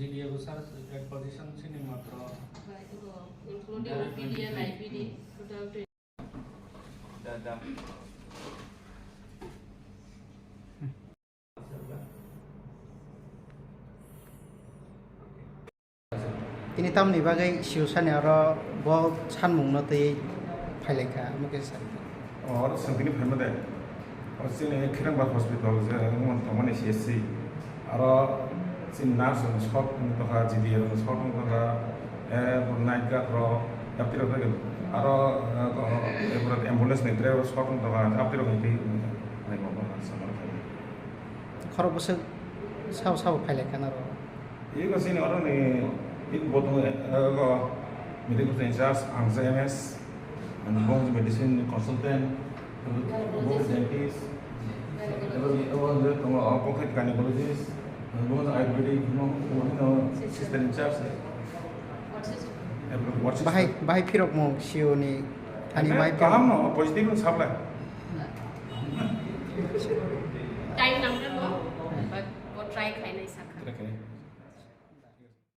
GDA besar at position sini makro. Including OPD and IPD, total 20. Dah. Ini tam ni bagai siusan ya ro bo san mung no tei phaileka mungkin sa. और संतिनी फैमिली है और सिने खिरंबार हॉस्पिटल जे मन तमने CHC और सिन nurse shop तो का जीडीए शॉप तो का नाइट का रो याप्तिरो का और एबरा एम्बुलेंस ने ड्राइवर शॉप तो का याप्तिरो की नहीं बाबा समर खरो बसे साव phaileka na ro. ये को सिने और ने इन बोतो को मेडिकल इंचार्ज आंसर MS and bones medicine consultant, bones dentist, pocket gynecologist, bones ayurvedic, assistant in charge. Bahai pirok mo siu ni Thani bahai. Kaham no positive no sabla. Time number no, but try khai nahi sakha.